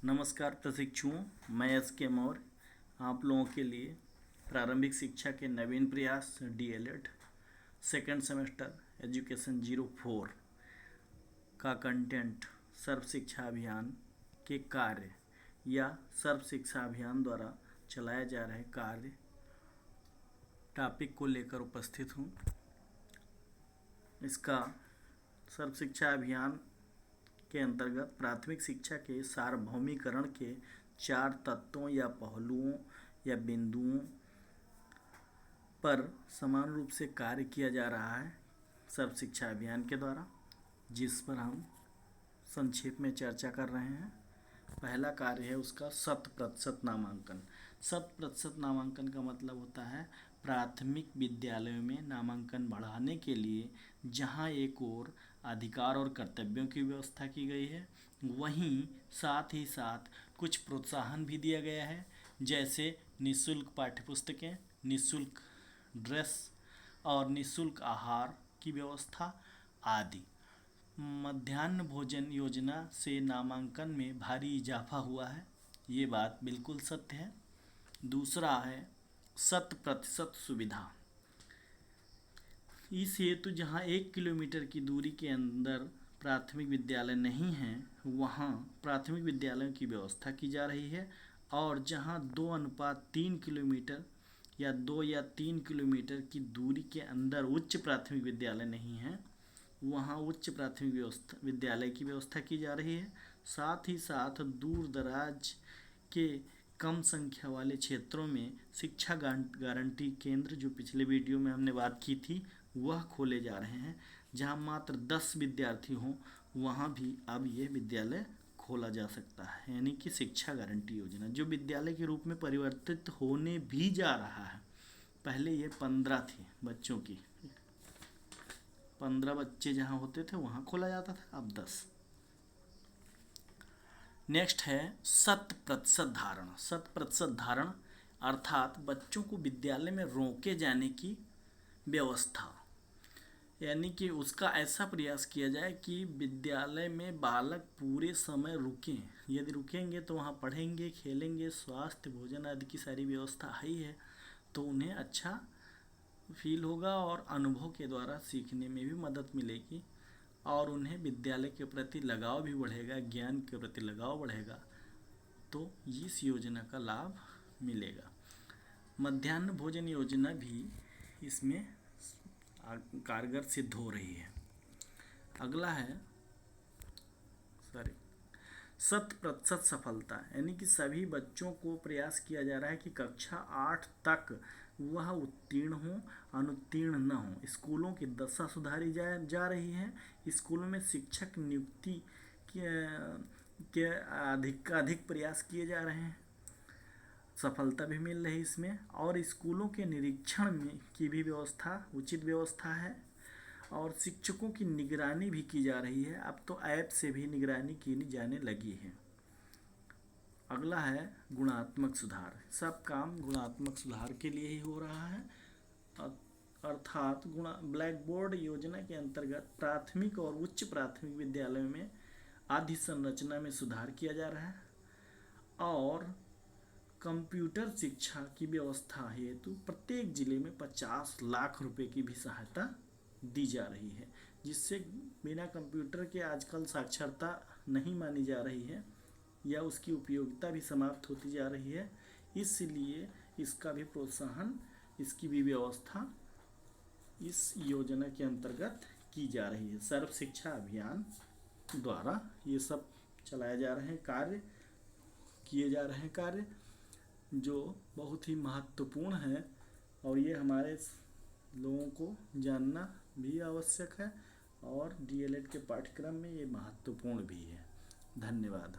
नमस्कार प्रशिक्षुओं, मैं एस.के. मौर्य आप लोगों के लिए प्रारंभिक शिक्षा के नवीन प्रयास डीएलएड सेकेंड सेमेस्टर एजुकेशन 04 का कंटेंट सर्व शिक्षा अभियान के कार्य या सर्व शिक्षा अभियान द्वारा चलाए जा रहे कार्य टॉपिक को लेकर उपस्थित हूँ। इसका सर्व शिक्षा अभियान के अंतर्गत प्राथमिक शिक्षा के सार्वभौमिकरण के 4 तत्वों या पहलुओं या बिंदुओं पर समान रूप से कार्य किया जा रहा है सर्व शिक्षा अभियान के द्वारा, जिस पर हम संक्षेप में चर्चा कर रहे हैं। पहला कार्य है उसका 100% नामांकन। 100% नामांकन का मतलब होता है प्राथमिक विद्यालयों में नामांकन बढ़ाने के लिए जहां एक ओर अधिकार और कर्तव्यों की व्यवस्था की गई है, वहीं साथ ही साथ कुछ प्रोत्साहन भी दिया गया है, जैसे निःशुल्क पाठ्यपुस्तकें, निःशुल्क ड्रेस और निःशुल्क आहार की व्यवस्था आदि। मध्याह्न भोजन योजना से नामांकन में भारी इजाफा हुआ है, ये बात बिल्कुल सत्य है। दूसरा है 100% सुविधा। इस हेतु जहाँ 1 किलोमीटर की दूरी के अंदर प्राथमिक विद्यालय नहीं हैं, वहाँ प्राथमिक विद्यालयों की व्यवस्था की जा रही है, और जहाँ 2:3 किलोमीटर या 2 या 3 किलोमीटर की दूरी के अंदर उच्च प्राथमिक विद्यालय नहीं हैं, वहाँ उच्च प्राथमिक विद्यालय की व्यवस्था की जा रही है। साथ ही साथ दूर दराज के कम संख्या वाले क्षेत्रों में शिक्षा गारंटी केंद्र, जो पिछले वीडियो में हमने बात की थी, वह खोले जा रहे हैं। जहाँ मात्र 10 विद्यार्थी हों, वहाँ भी अब ये विद्यालय खोला जा सकता है, यानी कि शिक्षा गारंटी योजना जो विद्यालय के रूप में परिवर्तित होने भी जा रहा है। पहले ये 15 थी बच्चों की, 15 बच्चे जहाँ होते थे वहाँ खोला जाता था, अब 10। नेक्स्ट है 100% धारण। 100% धारण अर्थात बच्चों को विद्यालय में रोके जाने की व्यवस्था, यानी कि उसका ऐसा प्रयास किया जाए कि विद्यालय में बालक पूरे समय रुकें। यदि रुकेंगे तो वहाँ पढ़ेंगे, खेलेंगे, स्वास्थ्य, भोजन आदि की सारी व्यवस्था ही है, तो उन्हें अच्छा फील होगा और अनुभव के द्वारा सीखने में भी मदद मिलेगी और उन्हें विद्यालय के प्रति लगाव भी बढ़ेगा, ज्ञान के प्रति लगाव बढ़ेगा, तो इस योजना का लाभ मिलेगा। मध्याह्न भोजन योजना भी इसमें कारगर सिद्ध हो रही है। अगला है 100% सफलता, यानी कि सभी बच्चों को प्रयास किया जा रहा है कि कक्षा 8 तक वह उत्तीर्ण हो, अनुत्तीर्ण न हो। स्कूलों की दशा सुधारी जा रही है। स्कूलों में शिक्षक नियुक्ति के अधिक प्रयास किए जा रहे हैं, सफलता भी मिल रही इसमें। और स्कूलों के निरीक्षण में की भी व्यवस्था, उचित व्यवस्था है, और शिक्षकों की निगरानी भी की जा रही है। अब तो ऐप से भी निगरानी की जाने लगी है। अगला है गुणात्मक सुधार। सब काम गुणात्मक सुधार के लिए ही हो रहा है, अर्थात ब्लैक बोर्ड योजना के अंतर्गत प्राथमिक और उच्च प्राथमिक विद्यालयों में अधिसंरचना में सुधार किया जा रहा है, और कंप्यूटर शिक्षा की व्यवस्था हेतु प्रत्येक जिले में 50 लाख रुपए की भी सहायता दी जा रही है, जिससे बिना कंप्यूटर के आजकल साक्षरता नहीं मानी जा रही है या उसकी उपयोगिता भी समाप्त होती जा रही है। इसलिए इसका भी प्रोत्साहन, इसकी भी व्यवस्था इस योजना के अंतर्गत की जा रही है। सर्व शिक्षा अभियान द्वारा ये सब चलाए जा रहे हैं कार्य, किए जा रहे हैं कार्य, जो बहुत ही महत्वपूर्ण है, और ये हमारे लोगों को जानना भी आवश्यक है, और डीएलएड के पाठ्यक्रम में ये महत्वपूर्ण भी है। धन्यवाद।